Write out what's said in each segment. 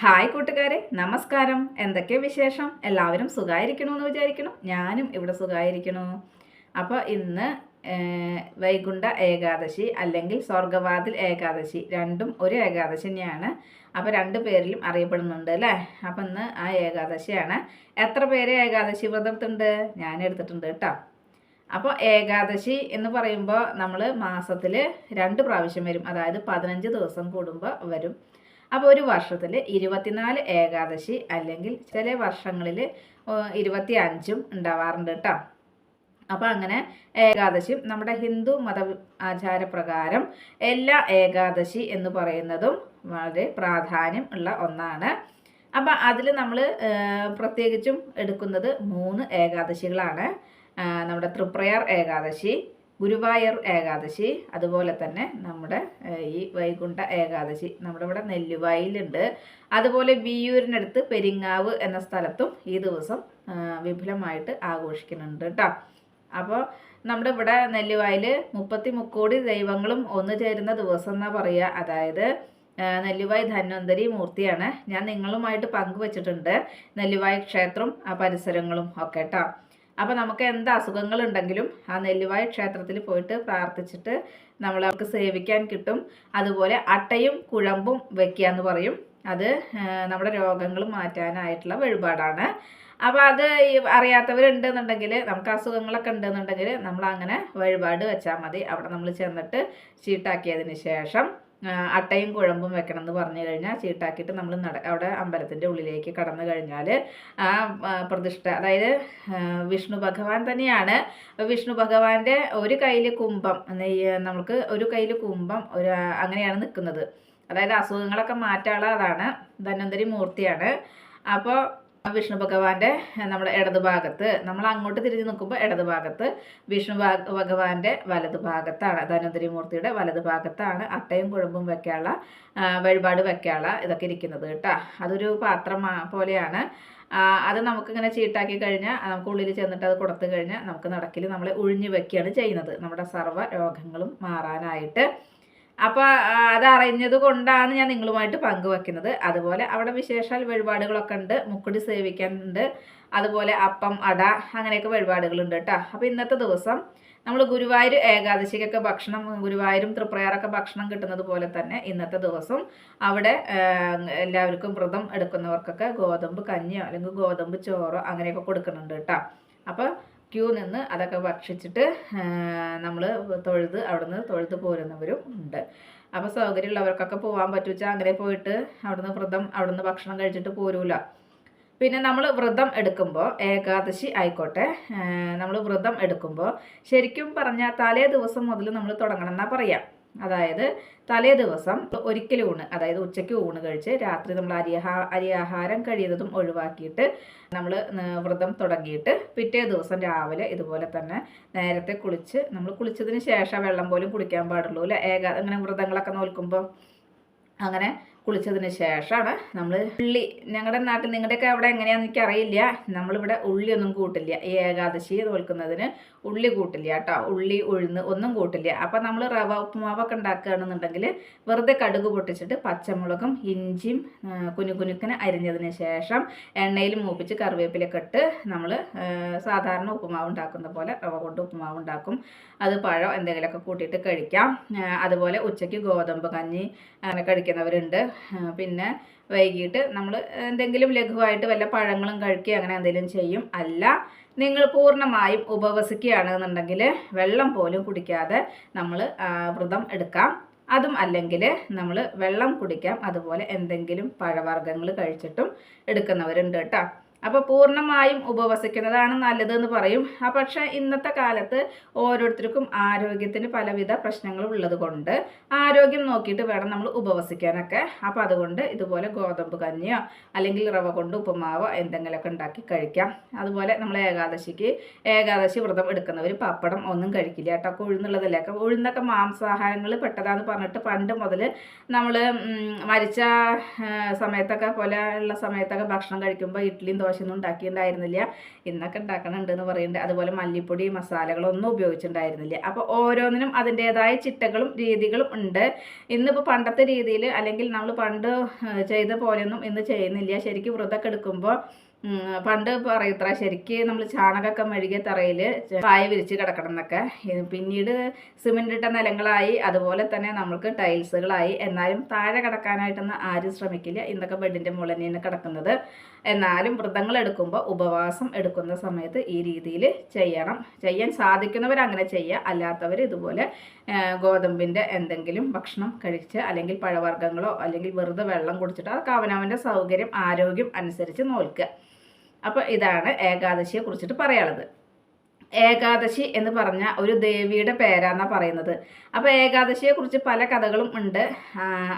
Hi കൂട്ടുകാരെ, നമസ്കാരം. എന്തൊക്കെ വിശേഷം? എല്ലാവരും സുഖമായിരിക്കണമെന്ന് വിചാരിക്കണം. ഞാനും ഇവിടെ സുഖമായിരിക്കണു. അപ്പോൾ ഇന്ന് വൈകുണ്ഠ ഏകാദശി അല്ലെങ്കിൽ സ്വർഗവാതിൽ ഏകാദശി, രണ്ടും ഒരു ഏകാദശി തന്നെയാണ്. അപ്പോൾ രണ്ട് പേരിലും അറിയപ്പെടുന്നുണ്ട് അല്ലേ? അപ്പം ഇന്ന് ആ ഏകാദശിയാണ്. എത്ര പേര് ഏകാദശി വ്രതം എടുത്തിട്ടുണ്ട്? ഞാൻ എടുത്തിട്ടുണ്ട് കേട്ടോ. അപ്പോൾ ഏകാദശി എന്ന് പറയുമ്പോൾ നമ്മൾ മാസത്തിൽ 2 പ്രാവശ്യം വരും, അതായത് 15 ദിവസം കൂടുമ്പോൾ വരും. അപ്പോൾ ഒരു വർഷത്തിൽ 24 ഏകാദശി അല്ലെങ്കിൽ ചില വർഷങ്ങളിൽ 25 ഉണ്ടാവാറുണ്ട് കേട്ടോ. അപ്പോൾ അങ്ങനെ ഏകാദശിയും നമ്മുടെ ഹിന്ദു മത ആചാരപ്രകാരം എല്ലാ ഏകാദശി എന്ന് പറയുന്നതും വളരെ പ്രാധാന്യം ഉള്ള ഒന്നാണ്. അപ്പം അതിൽ നമ്മൾ പ്രത്യേകിച്ചും എടുക്കുന്നത് 3 ഏകാദശികളാണ്. നമ്മുടെ തൃപ്രയാർ ഏകാദശി, ഗുരുവായൂർ ഏകാദശി, അതുപോലെ തന്നെ നമ്മുടെ ഈ വൈകുണ്ഠ ഏകാദശി നമ്മുടെ ഇവിടെ നെല്ലുവായിലുണ്ട്. അതുപോലെ വിയ്യൂരിനടുത്ത് പെരിങ്ങാവ് എന്ന സ്ഥലത്തും ഈ ദിവസം വിപുലമായിട്ട് ആഘോഷിക്കുന്നുണ്ട് കേട്ടോ. അപ്പോൾ നമ്മുടെ ഇവിടെ നെല്ലുവായിൽ 33 ദൈവങ്ങളും ഒന്നു ചേരുന്ന ദിവസം എന്നാ പറയുക. അതായത് നെല്ലുവായി ധന്വന്തരി മൂർത്തിയാണ്. ഞാൻ നിങ്ങളുമായിട്ട് പങ്കുവച്ചിട്ടുണ്ട് നെല്ലുവായി ക്ഷേത്രം ആ പരിസരങ്ങളും ഒക്കെ കേട്ടോ. അപ്പോൾ നമുക്ക് എന്ത് അസുഖങ്ങളുണ്ടെങ്കിലും ആ നെല്ലുവായി ക്ഷേത്രത്തിൽ പോയിട്ട് പ്രാർത്ഥിച്ചിട്ട് അവർക്ക് സേവിക്കാൻ കിട്ടും. അതുപോലെ അട്ടയും കുഴമ്പും വെക്കുക എന്ന് പറയും. അത് നമ്മുടെ രോഗങ്ങൾ മാറ്റാനായിട്ടുള്ള വഴിപാടാണ്. അപ്പോൾ അത് അറിയാത്തവരുണ്ടെന്നുണ്ടെങ്കിൽ, നമുക്ക് അസുഖങ്ങളൊക്കെ ഉണ്ടെന്നുണ്ടെങ്കിൽ നമ്മൾ അങ്ങനെ വഴിപാട് വെച്ചാൽ മതി. അവിടെ നമ്മൾ ചെന്നിട്ട് ചീട്ടാക്കിയതിന് ശേഷം അട്ടയും കുഴമ്പും വെക്കണം എന്ന് പറഞ്ഞു കഴിഞ്ഞാൽ ചീട്ടാക്കിയിട്ട് നമ്മൾ അവിടെ അമ്പലത്തിൻ്റെ ഉള്ളിലേക്ക് കടന്നു കഴിഞ്ഞാൽ ആ പ്രതിഷ്ഠ, അതായത് വിഷ്ണു ഭഗവാൻ തന്നെയാണ്. വിഷ്ണു ഭഗവാന്റെ ഒരു കയ്യിൽ കുംഭം, നമുക്ക് ഒരു കയ്യിൽ കുംഭം അങ്ങനെയാണ് നിൽക്കുന്നത്. അതായത് അസുഖങ്ങളൊക്കെ മാറ്റാനുള്ള അതാണ്, ധന്വന്തരി മൂർത്തിയാണ്. അപ്പോൾ വിഷ്ണു ഭഗവാന്റെ നമ്മുടെ ഇടതുഭാഗത്ത്, നമ്മൾ അങ്ങോട്ട് തിരിഞ്ഞ് നിൽക്കുമ്പോൾ ഇടതുഭാഗത്ത്, വിഷ്ണു ഭഗവാന്റെ വലതുഭാഗത്താണ്, ധന്വന്തരി മൂർത്തിയുടെ വലതുഭാഗത്താണ് അട്ടയും കുഴമ്പും വെക്കാനുള്ള വഴിപാട് വെക്കാനുള്ള ഇതൊക്കെ ഇരിക്കുന്നത് കേട്ടോ. അതൊരു പാത്രം പോലെയാണ്. അത് നമുക്കിങ്ങനെ ചീട്ടാക്കി കഴിഞ്ഞാൽ നമുക്ക് ഉള്ളിൽ ചെന്നിട്ട് അത് കൊടുത്തു കഴിഞ്ഞാൽ നമുക്ക് നടക്കിൽ നമ്മൾ ഒഴിഞ്ഞു വെക്കുകയാണ് ചെയ്യുന്നത്, നമ്മുടെ സർവ്വ രോഗങ്ങളും മാറാനായിട്ട്. അപ്പോൾ അതറിഞ്ഞത് കൊണ്ടാണ് ഞാൻ നിങ്ങളുമായിട്ട് പങ്കുവെക്കുന്നത്. അതുപോലെ അവിടെ വിശേഷാൽ വഴിപാടുകളൊക്കെ ഉണ്ട്, മുക്കുടി സേവിക്കാനുണ്ട്, അതുപോലെ അപ്പം അട അങ്ങനെയൊക്കെ വഴിപാടുകളുണ്ട് കേട്ടോ. അപ്പോൾ ഇന്നത്തെ ദിവസം നമ്മൾ ഗുരുവായൂർ ഏകാദശിക്കൊക്കെ ഭക്ഷണം, ഗുരുവായൂരും തൃപ്രയാറൊക്കെ ഭക്ഷണം കിട്ടുന്നത് പോലെ തന്നെ ഇന്നത്തെ ദിവസം അവിടെ എല്ലാവർക്കും വ്രതം എടുക്കുന്നവർക്കൊക്കെ ഗോതമ്പ് കഞ്ഞിയോ അല്ലെങ്കിൽ ഗോതമ്പ് ചോറോ അങ്ങനെയൊക്കെ കൊടുക്കുന്നുണ്ട് കേട്ടോ. അപ്പോൾ ക്യൂ നിന്ന് അതൊക്കെ ഭക്ഷിച്ചിട്ട് നമ്മൾ അവിടുന്ന് തൊഴുത് പോരുന്നവരും ഉണ്ട്. അപ്പോൾ സൗകര്യമുള്ളവർക്കൊക്കെ പോകാൻ പറ്റുവെച്ചാൽ അങ്ങനെ പോയിട്ട് അവിടുന്ന് ഭക്ഷണം കഴിച്ചിട്ട് പോരൂല. പിന്നെ നമ്മൾ വ്രതം എടുക്കുമ്പോൾ, ഏകാദശി ആയിക്കോട്ടെ, നമ്മൾ വ്രതം എടുക്കുമ്പോൾ ശരിക്കും പറഞ്ഞാൽ തലേ ദിവസം മുതൽ നമ്മൾ തുടങ്ങണം എന്നാ പറയാം. അതായത് തലേ ദിവസം ഒരിക്കൽ ഊണ്, അതായത് ഉച്ചയ്ക്ക് ഊണ് കഴിച്ച് രാത്രി നമ്മൾ അരിയാഹാരം കഴിയുന്നതും ഒഴിവാക്കിയിട്ട് നമ്മൾ വ്രതം തുടങ്ങിയിട്ട് പിറ്റേ ദിവസം രാവിലെ ഇതുപോലെ തന്നെ നേരത്തെ നമ്മൾ കുളിച്ചതിന് ശേഷം വെള്ളം പോലും കുടിക്കാൻ പാടുള്ളൂ അല്ലേ, അങ്ങനെ വ്രതങ്ങളൊക്കെ നോൽക്കുമ്പോൾ. അങ്ങനെ കുളിച്ചതിന് ശേഷമാണ് നമ്മൾ ഉള്ളി, ഞങ്ങളുടെ നാട്ടിൽ, നിങ്ങളുടെയൊക്കെ അവിടെ എങ്ങനെയാണെന്ന് എനിക്കറിയില്ല, നമ്മളിവിടെ ഉള്ളിയൊന്നും കൂട്ടില്ല. ഈ ഏകാദശി തോൽക്കുന്നതിന് ഉള്ളി കൂട്ടില്ല കേട്ടോ, ഉള്ളി ഉഴുന്ന് ഒന്നും കൂട്ടില്ല. അപ്പം നമ്മൾ റവ ഉപ്പുമാവൊക്കെ ഉണ്ടാക്കുകയാണെന്നുണ്ടെങ്കിൽ വെറുതെ കടുക് പൊട്ടിച്ചിട്ട് പച്ചമുളകും ഇഞ്ചിയും കുനുകുനുക്കിന് അരിഞ്ഞതിന് ശേഷം എണ്ണയിൽ മൂപ്പിച്ച് കറിവേപ്പിലൊക്കെ ഇട്ട് നമ്മൾ സാധാരണ ഉപ്പുമാവ് ഉണ്ടാക്കുന്ന പോലെ റവ കൊണ്ട് ഉപ്പുമാവ് ഉണ്ടാക്കും. അത് പഴം എന്തെങ്കിലുമൊക്കെ കൂട്ടിയിട്ട് കഴിക്കാം. അതുപോലെ ഉച്ചയ്ക്ക് ഗോതമ്പ് കഞ്ഞി അങ്ങനെ കഴിക്കുന്നവരുണ്ട്. പിന്നെ വൈകിട്ട് നമ്മൾ എന്തെങ്കിലും ലഘുവായിട്ട് വല്ല പഴങ്ങളും കഴിക്കുക, അങ്ങനെ എന്തെങ്കിലും ചെയ്യും. അല്ല, നിങ്ങൾ പൂർണ്ണമായും ഉപവസിക്കുകയാണെന്നുണ്ടെങ്കിൽ വെള്ളം പോലും കുടിക്കാതെ നമ്മൾ വ്രതം എടുക്കാം. അതും അല്ലെങ്കിൽ നമ്മൾ വെള്ളം കുടിക്കാം. അതുപോലെ എന്തെങ്കിലും പഴവർഗ്ഗങ്ങൾ കഴിച്ചിട്ടും എടുക്കുന്നവരുണ്ട് കേട്ടോ. അപ്പോൾ പൂർണ്ണമായും ഉപവസിക്കുന്നതാണ് നല്ലതെന്ന് പറയും. പക്ഷേ ഇന്നത്തെ കാലത്ത് ഓരോരുത്തർക്കും ആരോഗ്യത്തിന് പലവിധ പ്രശ്നങ്ങളും ഉള്ളത് കൊണ്ട് ആരോഗ്യം നോക്കിയിട്ട് വേണം നമ്മൾ ഉപവസിക്കാനൊക്കെ. അപ്പോൾ അതുകൊണ്ട് ഇതുപോലെ ഗോതമ്പ് കഞ്ഞിയോ അല്ലെങ്കിൽ റവ കൊണ്ട് ഉപ്പുമാവോ എന്തെങ്കിലുമൊക്കെ ഉണ്ടാക്കി കഴിക്കാം. അതുപോലെ നമ്മൾ ഏകാദശി വ്രതം എടുക്കുന്നവർ പപ്പടം ഒന്നും കഴിക്കില്ല കേട്ടോ. ഉഴുന്നുള്ളതല്ലേ, ഉഴുന്നൊക്കെ മാംസാഹാരങ്ങൾ പെട്ടതാന്ന് പറഞ്ഞിട്ട് പണ്ട് മുതൽ നമ്മൾ മരിച്ച സമയത്തൊക്കെ പോലെ ഉള്ള സമയത്തൊക്കെ ഭക്ഷണം കഴിക്കുമ്പോൾ ഇഡ്ഡലിയും ദോശ ദോശയൊന്നും ഉണ്ടാക്കിയിട്ടുണ്ടായിരുന്നില്ല. ഇന്നൊക്കെ ഉണ്ടാക്കണുണ്ട് എന്ന് പറയുന്നുണ്ട്. അതുപോലെ മല്ലിപ്പൊടി മസാലകളൊന്നും ഉപയോഗിച്ചിട്ടുണ്ടായിരുന്നില്ല. അപ്പോൾ ഓരോന്നിനും അതിൻ്റേതായ ചിട്ടകളും രീതികളും ഉണ്ട്. ഇന്നിപ്പോൾ പണ്ടത്തെ രീതിയിൽ അല്ലെങ്കിൽ നമ്മൾ പണ്ട് ചെയ്ത പോലെയൊന്നും ഇന്ന് ചെയ്യുന്നില്ല. ശരിക്കും വ്രതമൊക്കെ എടുക്കുമ്പോൾ പണ്ട് പറയത്ര ശരിക്ക് നമ്മൾ ചാണകമൊക്കെ മെഴുകിയ തറയിൽ പായ വിരിച്ച് കിടക്കണം എന്നൊക്കെ. പിന്നീട് സിമെൻ്റ് ഇട്ട നിലങ്ങളായി, അതുപോലെ തന്നെ നമ്മൾക്ക് ടൈൽസുകളായി. എന്നാലും താഴെ കിടക്കാനായിട്ടൊന്നും ആരും ശ്രമിക്കില്ല. ഇന്നൊക്കെ ബെഡിൻ്റെ മുകളിൽ തന്നെയാണ് കിടക്കുന്നത്. എന്നാലും വ്രതങ്ങൾ എടുക്കുമ്പോൾ ഉപവാസം എടുക്കുന്ന സമയത്ത് ഈ രീതിയിൽ ചെയ്യാൻ സാധിക്കുന്നവർ അങ്ങനെ ചെയ്യുക. അല്ലാത്തവർ ഇതുപോലെ ഗോതമ്പിൻ്റെ എന്തെങ്കിലും ഭക്ഷണം കഴിച്ച് അല്ലെങ്കിൽ പഴവർഗ്ഗങ്ങളോ അല്ലെങ്കിൽ വെറുതെ വെള്ളം കുടിച്ചിട്ട് അതൊക്കെ അവനവൻ്റെ സൗകര്യം ആരോഗ്യം അനുസരിച്ച് നോക്കുക. അപ്പോൾ ഇതാണ് ഏകാദശിയെ കുറിച്ചിട്ട് പറയാനുള്ളത്. ഏകാദശി എന്ന് പറഞ്ഞ ഒരു ദേവിയുടെ പേരാന്നാണ് പറയുന്നത്. അപ്പോൾ ഏകാദശിയെക്കുറിച്ച് പല കഥകളും ഉണ്ട്.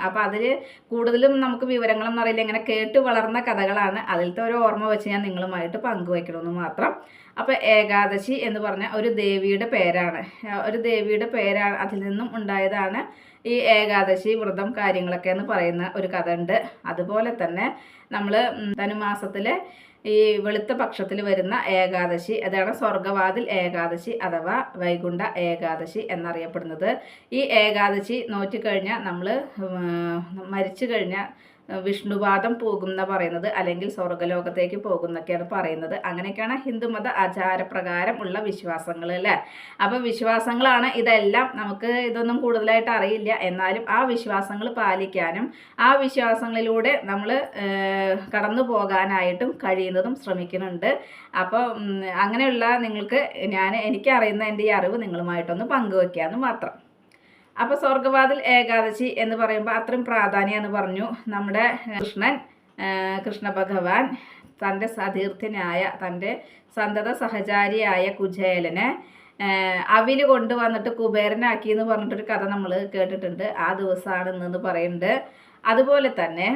അപ്പോൾ അതിൽ കൂടുതലും നമുക്ക് വിവരങ്ങളൊന്നും അറിയില്ല. ഇങ്ങനെ കേട്ട് വളർന്ന കഥകളാണ്. അതിലത്തെ ഒരു ഓർമ്മ വെച്ച് ഞാൻ നിങ്ങളുമായിട്ട് പങ്കുവയ്ക്കണമെന്ന് മാത്രം. അപ്പോൾ ഏകാദശി എന്ന് പറഞ്ഞ ഒരു ദേവിയുടെ പേരാണ്. ഒരു ദേവിയുടെ പേരാണ്, അതിൽ നിന്നും ഉണ്ടായതാണ് ഈ ഏകാദശി വ്രതം കാര്യങ്ങളൊക്കെ എന്ന് പറയുന്ന ഒരു കഥ ഉണ്ട്. അതുപോലെ തന്നെ നമ്മൾ ധനുമാസത്തിലെ ഈ വെളുത്ത പക്ഷത്തിൽ വരുന്ന ഏകാദശി, അതാണ് സ്വർഗവാതിൽ ഏകാദശി അഥവാ വൈകുണ്ഠ ഏകാദശി എന്നറിയപ്പെടുന്നത്. ഈ ഏകാദശി നോറ്റിക്കഴിഞ്ഞാൽ നമ്മൾ മരിച്ചു കഴിഞ്ഞാൽ വിഷ്ണുപാദം പോകും എന്നാണ് പറയുന്നത്, അല്ലെങ്കിൽ സ്വർഗലോകത്തേക്ക് പോകുന്നൊക്കെയാണ് പറയുന്നത്. അങ്ങനെയൊക്കെയാണ് ഹിന്ദുമത ആചാരപ്രകാരം ഉള്ള വിശ്വാസങ്ങൾ അല്ലേ. അപ്പോൾ വിശ്വാസങ്ങളാണ് ഇതെല്ലാം. നമുക്ക് ഇതൊന്നും കൂടുതലായിട്ട് അറിയില്ല. എന്നാലും ആ വിശ്വാസങ്ങൾ പാലിക്കാനും ആ വിശ്വാസങ്ങളിലൂടെ നമ്മൾ കടന്നു പോകാനായിട്ടും കഴിയുന്നതും ശ്രമിക്കുന്നുണ്ട്. അപ്പോൾ അങ്ങനെയുള്ള നിങ്ങൾക്ക് എനിക്കറിയുന്ന എൻ്റെ ഈ അറിവ് നിങ്ങളുമായിട്ടൊന്ന് പങ്കുവയ്ക്കാമെന്ന് മാത്രം. അപ്പോൾ സ്വർഗവാതിൽ ഏകാദശി എന്ന് പറയുമ്പോൾ അത്രയും പ്രാധാന്യം എന്ന് പറഞ്ഞു. നമ്മുടെ കൃഷ്ണ ഭഗവാൻ തൻ്റെ സതീർത്ഥ്യനായ തൻ്റെ സന്തത സഹചാരിയായ കുചേലനെ അവിൽ കൊണ്ടുവന്നിട്ട് കുബേരനാക്കി എന്ന് പറഞ്ഞിട്ടൊരു കഥ നമ്മൾ കേട്ടിട്ടുണ്ട്. ആ ദിവസമാണ് ഇന്നെന്ന് പറയുന്നുണ്ട്. അതുപോലെ തന്നെ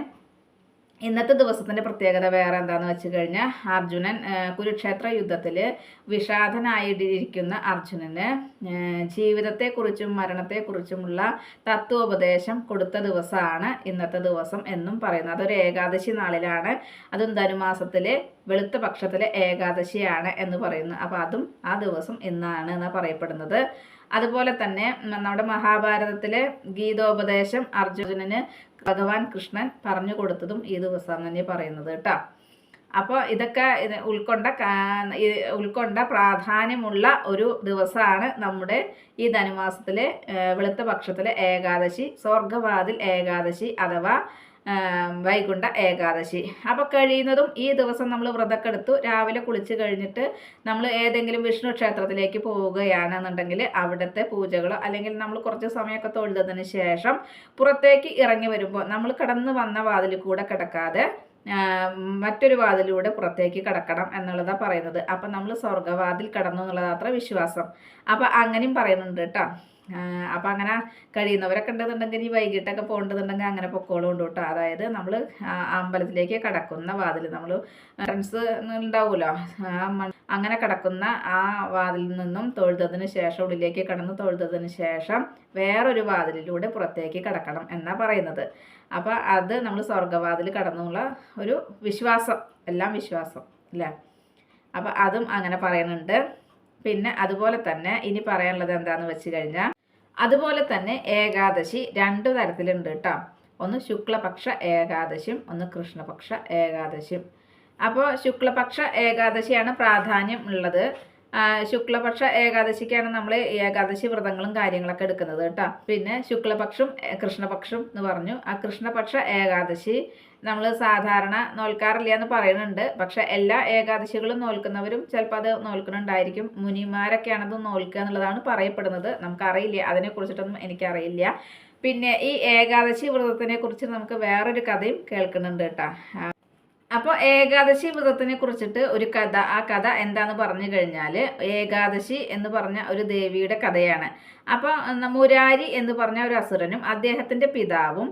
ഇന്നത്തെ ദിവസത്തിൻ്റെ പ്രത്യേകത വേറെ എന്താണെന്ന് വെച്ച് കഴിഞ്ഞാൽ അർജുനൻ കുരുക്ഷേത്ര യുദ്ധത്തിൽ വിഷാദനായിരിക്കുന്ന അർജുനന് ജീവിതത്തെക്കുറിച്ചും മരണത്തെക്കുറിച്ചുമുള്ള തത്വോപദേശം കൊടുത്ത ദിവസമാണ് ഇന്നത്തെ ദിവസം എന്നും പറയുന്നത്. അതൊരു ഏകാദശി നാളിലാണ്. അതും ധനുമാസത്തിലെ വെളുത്ത പക്ഷത്തിലെ ഏകാദശിയാണ് എന്ന് പറയുന്നു. അപ്പോൾ അതും ആ ദിവസം ഇന്നാണ് എന്നാണ് പറയപ്പെടുന്നത്. അതുപോലെ തന്നെ നമ്മുടെ മഹാഭാരതത്തിലെ ഗീതോപദേശം അർജുനന് ഭഗവാൻ കൃഷ്ണൻ പറഞ്ഞു കൊടുത്തതും ഈ ദിവസം തന്നെ പറയുന്നത് കേട്ടോ. അപ്പോൾ ഇതൊക്കെ ഉൾക്കൊണ്ട പ്രാധാന്യമുള്ള ഒരു ദിവസമാണ് നമ്മുടെ ഈ ധനുമാസത്തിലെ വെളുത്ത പക്ഷത്തിലെ ഏകാദശി, സ്വർഗവാതിൽ ഏകാദശി അഥവാ വൈകുണ്ഠ ഏകാദശി. അപ്പോൾ കഴിയുന്നതും ഈ ദിവസം നമ്മൾ വ്രതമൊക്കെ എടുത്തു രാവിലെ കുളിച്ച് കഴിഞ്ഞിട്ട് നമ്മൾ ഏതെങ്കിലും വിഷ്ണു ക്ഷേത്രത്തിലേക്ക് പോവുകയാണെന്നുണ്ടെങ്കിൽ അവിടുത്തെ പൂജകളോ അല്ലെങ്കിൽ നമ്മൾ കുറച്ച് സമയമൊക്കെ തൊഴുതതിന് ശേഷം പുറത്തേക്ക് ഇറങ്ങി വരുമ്പോൾ നമ്മൾ കടന്നു വന്ന വാതിൽ കൂടെ കിടക്കാതെ മറ്റൊരു വാതിലൂടെ പുറത്തേക്ക് കടക്കണം എന്നുള്ളതാണ് പറയുന്നത്. അപ്പം നമ്മൾ സ്വർഗവാതിൽ കടന്നു എന്നുള്ളത് അത്ര വിശ്വാസം. അപ്പം അങ്ങനെയും പറയുന്നുണ്ട് കേട്ടോ. അപ്പം അങ്ങനെ കഴിയുന്നവരൊക്കെ ഉണ്ടെന്നുണ്ടെങ്കിൽ ഈ വൈകിട്ടൊക്കെ പോകേണ്ടതുണ്ടെങ്കിൽ അങ്ങനെ പൊക്കോളുണ്ട് കേട്ടോ. അതായത് നമ്മൾ അമ്പലത്തിലേക്ക് കടക്കുന്ന വാതിൽ നമ്മൾ ഫ്രണ്ട്സ് ഉണ്ടാവുമല്ലോ, അങ്ങനെ കടക്കുന്ന ആ വാതിലിൽ നിന്നും തൊഴുതതിന് ശേഷം ഉള്ളിലേക്ക് കടന്ന് തൊഴുതതിന് ശേഷം വേറൊരു വാതിലിലൂടെ പുറത്തേക്ക് കടക്കണം എന്നാണ് പറയുന്നത്. അപ്പോൾ അത് നമ്മൾ സ്വർഗവാതിൽ കടന്നുള്ള ഒരു വിശ്വാസം, എല്ലാം വിശ്വാസം അല്ലേ. അപ്പോൾ അതും അങ്ങനെ പറയുന്നുണ്ട്. പിന്നെ അതുപോലെ തന്നെ ഇനി പറയാനുള്ളത് എന്താണെന്ന് വെച്ച് കഴിഞ്ഞാൽ, അതുപോലെ തന്നെ ഏകാദശി 2 തരത്തിലുണ്ട് കേട്ടോ. ഒന്ന് ശുക്ലപക്ഷ ഏകാദശിയും ഒന്ന് കൃഷ്ണപക്ഷ ഏകാദശിയും. അപ്പോൾ ശുക്ലപക്ഷ ഏകാദശിയാണ് പ്രാധാന്യം ഉള്ളത്. ശുക്ലപക്ഷ ഏകാദശിക്കാണ് നമ്മൾ ഏകാദശി വ്രതങ്ങളും കാര്യങ്ങളൊക്കെ എടുക്കുന്നത് കേട്ടോ. പിന്നെ ശുക്ലപക്ഷം കൃഷ്ണപക്ഷം എന്ന് പറഞ്ഞു. ആ കൃഷ്ണപക്ഷ ഏകാദശി നമ്മൾ സാധാരണ നോൽക്കാറില്ല എന്ന് പറയുന്നുണ്ട്. പക്ഷെ എല്ലാ ഏകാദശികളും നോൽക്കുന്നവരും ചിലപ്പോൾ അത് നോൽക്കുന്നുണ്ടായിരിക്കും. മുനിമാരൊക്കെയാണത് നോൽക്കുക എന്നുള്ളതാണ് പറയപ്പെടുന്നത്. നമുക്കറിയില്ല, അതിനെക്കുറിച്ചിട്ടൊന്നും എനിക്കറിയില്ല. പിന്നെ ഈ ഏകാദശി വ്രതത്തിനെ കുറിച്ച് നമുക്ക് വേറൊരു കഥയും കേൾക്കുന്നുണ്ട് കേട്ടോ. അപ്പോൾ ഏകാദശി വ്രതത്തിനെ കുറിച്ചിട്ട് ഒരു കഥ, ആ കഥ എന്താന്ന് പറഞ്ഞു കഴിഞ്ഞാൽ, ഏകാദശി എന്ന് പറഞ്ഞ ഒരു ദേവിയുടെ കഥയാണ്. അപ്പോൾ മുരാരി എന്ന് പറഞ്ഞ ഒരു അസുരനും അദ്ദേഹത്തിൻ്റെ പിതാവും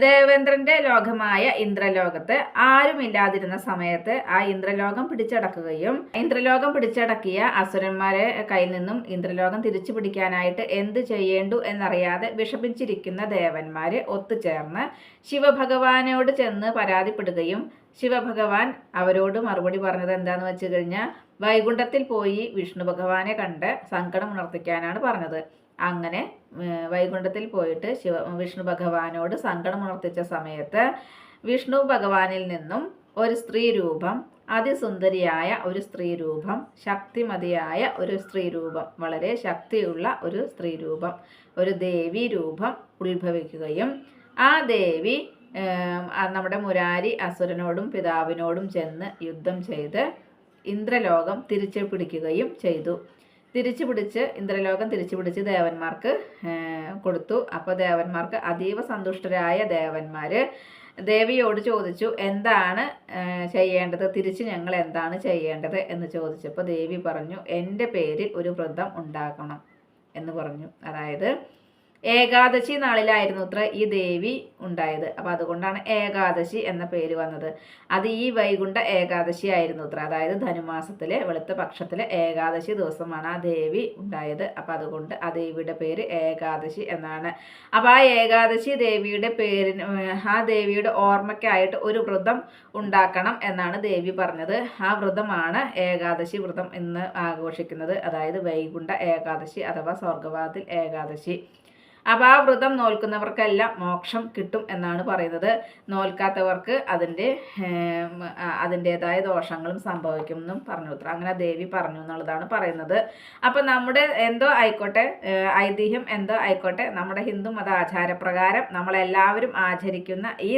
ദേവേന്ദ്രന്റെ ലോകമായ ഇന്ദ്രലോകത്ത് ആരുമില്ലാതിരുന്ന സമയത്ത് ആ ഇന്ദ്രലോകം പിടിച്ചടക്കിയ അസുരന്മാരെ കയ്യിൽ നിന്നും ഇന്ദ്രലോകം തിരിച്ചു പിടിക്കാനായിട്ട് എന്ത് ചെയ്യേണ്ടു എന്നറിയാതെ വിഷമിച്ചിരിക്കുന്ന ദേവന്മാര് ഒത്തുചേർന്ന് ശിവഭഗവാനോട് ചെന്ന് പരാതിപ്പെടുകയും ശിവഭഗവാൻ അവരോട് മറുപടി പറഞ്ഞത് എന്താന്ന് വെച്ച് കഴിഞ്ഞാൽ വൈകുണ്ഠത്തിൽ പോയി വിഷ്ണു ഭഗവാനെ കണ്ട് സങ്കടം ഉണർത്തിക്കാനാണ് പറഞ്ഞത്. അങ്ങനെ വൈകുണ്ഠത്തിൽ പോയിട്ട് വിഷ്ണു ഭഗവാനോട് സങ്കടം ഉണർത്തിച്ച സമയത്ത് വിഷ്ണു ഭഗവാനിൽ നിന്നും ഒരു സ്ത്രീ രൂപം, അതിസുന്ദരിയായ ഒരു സ്ത്രീ രൂപം, ശക്തിമതിയായ ഒരു സ്ത്രീ രൂപം, വളരെ ശക്തിയുള്ള ഒരു സ്ത്രീ രൂപം, ഒരു ദേവി രൂപം ഉത്ഭവിക്കുകയും ആ ദേവി നമ്മുടെ മുരാരി അസുരനോടും പിതാവിനോടും ചെന്ന് യുദ്ധം ചെയ്ത് ഇന്ദ്രലോകം തിരിച്ചു പിടിക്കുകയും ചെയ്തു. ഇന്ദ്രലോകം തിരിച്ചു പിടിച്ച് ദേവന്മാർക്ക് കൊടുത്തു. അപ്പോൾ ദേവന്മാർക്ക് അതീവ സന്തുഷ്ടരായ ദേവന്മാർ ദേവിയോട് ചോദിച്ചു, എന്താണ് ചെയ്യേണ്ടത്, തിരിച്ച് ഞങ്ങൾ എന്താണ് ചെയ്യേണ്ടത് എന്ന് ചോദിച്ചപ്പോൾ ദേവി പറഞ്ഞു, എൻ്റെ പേരിൽ ഒരു വ്രതം ഉണ്ടാക്കണം എന്ന് പറഞ്ഞു. അതായത് ഏകാദശി നാളിലായിരുന്നു അത്ര ഈ ദേവി ഉണ്ടായത്. അപ്പം അതുകൊണ്ടാണ് ഏകാദശി എന്ന പേര് വന്നത്. അത് ഈ വൈകുണ്ഠ ഏകാദശി ആയിരുന്നു അത്ര. അതായത് ധനുമാസത്തിലെ വെളുത്ത പക്ഷത്തിലെ ഏകാദശി ദിവസമാണ് ആ ദേവി ഉണ്ടായത്. അപ്പം അതുകൊണ്ട് ആ ദേവിയുടെ പേര് ഏകാദശി എന്നാണ്. അപ്പം ആ ഏകാദശി ദേവിയുടെ പേരിന് ആ ദേവിയുടെ ഓർമ്മയ്ക്കായിട്ട് ഒരു വ്രതം ഉണ്ടാക്കണം എന്നാണ് ദേവി പറഞ്ഞത്. ആ വ്രതമാണ് ഏകാദശി വ്രതം എന്ന് ആഘോഷിക്കുന്നത്. അതായത് വൈകുണ്ഠ ഏകാദശി അഥവാ സ്വർഗവാതിൽ ഏകാദശി. അപ്പോൾ ആ വ്രതം നോൽക്കുന്നവർക്കെല്ലാം മോക്ഷം കിട്ടും എന്നാണ് പറയുന്നത്. നോൽക്കാത്തവർക്ക് അതിൻ്റെതായ ദോഷങ്ങളും സംഭവിക്കും എന്നും പറഞ്ഞു അത്ര. അങ്ങനെ ദേവി പറഞ്ഞു എന്നുള്ളതാണ് പറയുന്നത്. അപ്പം നമ്മുടെ എന്തോ ആയിക്കോട്ടെ, ഐതിഹ്യം എന്തോ ആയിക്കോട്ടെ, നമ്മുടെ ഹിന്ദു മത ആചാരപ്രകാരം നമ്മളെല്ലാവരും ആചരിക്കുന്ന ഈ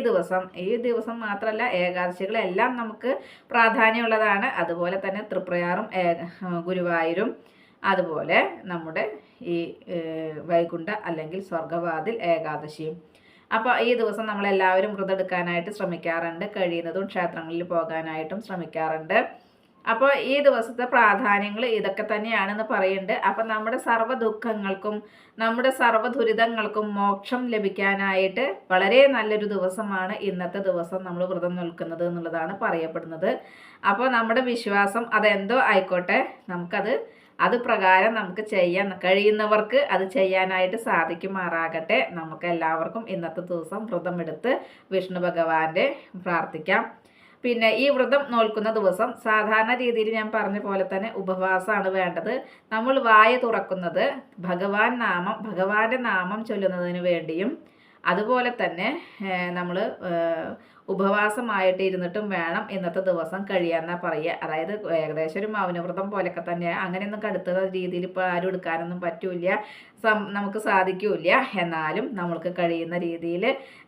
ദിവസം മാത്രമല്ല, ഏകാദശികളെല്ലാം നമുക്ക് പ്രാധാന്യമുള്ളതാണ്. അതുപോലെ തന്നെ തൃപ്രയാറും ഗുരുവായൂരും അതുപോലെ നമ്മുടെ ഈ വൈകുണ്ഠ അല്ലെങ്കിൽ സ്വർഗവാതിൽ ഏകാദശിയും. അപ്പോൾ ഈ ദിവസം നമ്മളെല്ലാവരും വ്രതെടുക്കാനായിട്ട് ശ്രമിക്കാറുണ്ട്, കഴിയുന്നതും ക്ഷേത്രങ്ങളിൽ പോകാനായിട്ടും ശ്രമിക്കാറുണ്ട്. അപ്പോൾ ഈ ദിവസത്തെ പ്രാധാന്യങ്ങൾ ഇതൊക്കെ തന്നെയാണെന്ന് പറയുന്നുണ്ട്. അപ്പം നമ്മുടെ സർവ്വ ദുഃഖങ്ങൾക്കും നമ്മുടെ സർവ്വ ദുരിതങ്ങൾക്കും മോക്ഷം ലഭിക്കാനായിട്ട് വളരെ നല്ലൊരു ദിവസമാണ് ഇന്നത്തെ ദിവസം നമ്മൾ വ്രതം നിൽക്കുന്നത് എന്നുള്ളതാണ് പറയപ്പെടുന്നത്. അപ്പോൾ നമ്മുടെ വിശ്വാസം അതെന്തോ ആയിക്കോട്ടെ, അത് പ്രകാരം നമുക്ക് ചെയ്യാൻ കഴിയുന്നവർക്ക് അത് ചെയ്യാനായിട്ട് സാധിക്കുമാറാകട്ടെ. നമുക്ക് എല്ലാവർക്കും ഇന്നത്തെ ദിവസം വ്രതമെടുത്ത് വിഷ്ണു ഭഗവാന്റെ പ്രാർത്ഥിക്കാം. പിന്നെ ഈ വ്രതം നോൽക്കുന്ന ദിവസം സാധാരണ രീതിയിൽ ഞാൻ പറഞ്ഞ പോലെ തന്നെ ഉപവാസമാണ് വേണ്ടത്. നമ്മൾ വായ തുറക്കുന്നത് ഭഗവാന്റെ നാമം ചൊല്ലുന്നതിന് വേണ്ടിയും അതുപോലെ തന്നെ നമ്മൾ ഉപവാസമായിട്ട് ഇരുന്നിട്ടും വേണം ഇന്നത്തെ ദിവസം കഴിയാന്നാ പറയുക. അതായത് ഏകദേശം ഒരു മൗനവ്രതം പോലെയൊക്കെ തന്നെ. അങ്ങനെയൊന്നും കടുത്ത രീതിയിൽ ഇപ്പോൾ ആരും എടുക്കാനൊന്നും പറ്റൂല, നമുക്ക് സാധിക്കൂല. എന്നാലും നമ്മൾക്ക് കഴിയുന്ന രീതിയിൽ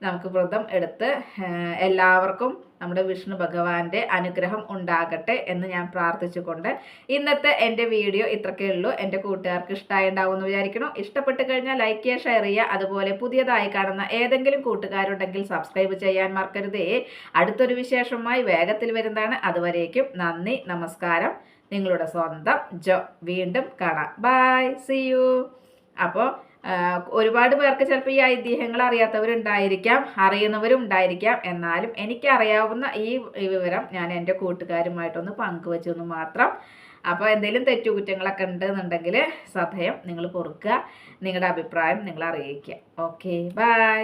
നമുക്ക് വ്രതം എടുത്ത് എല്ലാവർക്കും നമ്മുടെ വിഷ്ണു ഭഗവാന്റെ അനുഗ്രഹം ഉണ്ടാകട്ടെ എന്ന് ഞാൻ പ്രാർത്ഥിച്ചുകൊണ്ട് ഇന്നത്തെ എൻ്റെ വീഡിയോ ഇത്രക്കേ ഉള്ളൂ. എൻ്റെ കൂട്ടുകാർക്ക് ഇഷ്ടമായി ഉണ്ടാവുമെന്ന് വിചാരിക്കണം. ഇഷ്ടപ്പെട്ട് കഴിഞ്ഞാൽ ലൈക്ക് ചെയ്യുക, ഷെയർ ചെയ്യുക. അതുപോലെ പുതിയതായി കാണുന്ന ഏതെങ്കിലും കൂട്ടുകാരുണ്ടെങ്കിൽ സബ്സ്ക്രൈബ് ചെയ്യാൻ മറക്കരുതേ. അടുത്തൊരു വിശേഷമായി വേഗത്തിൽ വരുന്നതാണ്. അതുവരേക്കും നന്ദി, നമസ്കാരം. നിങ്ങളുടെ സ്വന്തം ജോ. വീണ്ടും കാണാം. Bye, see you. അപ്പോൾ ഒരുപാട് പേർക്ക് ചിലപ്പോൾ ഈ ഐതിഹ്യങ്ങൾ അറിയാത്തവരുണ്ടായിരിക്കാം, അറിയുന്നവരും ഉണ്ടായിരിക്കാം. എന്നാലും എനിക്കറിയാവുന്ന ഈ വിവരം ഞാൻ എൻ്റെ കൂട്ടുകാരുമായിട്ടൊന്ന് പങ്കുവെച്ചു എന്ന് മാത്രം. അപ്പോൾ എന്തെങ്കിലും തെറ്റുകുറ്റങ്ങളൊക്കെ ഉണ്ടെന്നുണ്ടെങ്കിൽ സദയം നിങ്ങൾ പൊറുക്കുക, നിങ്ങളുടെ അഭിപ്രായം നിങ്ങൾ അറിയിക്കുക. Okay, by.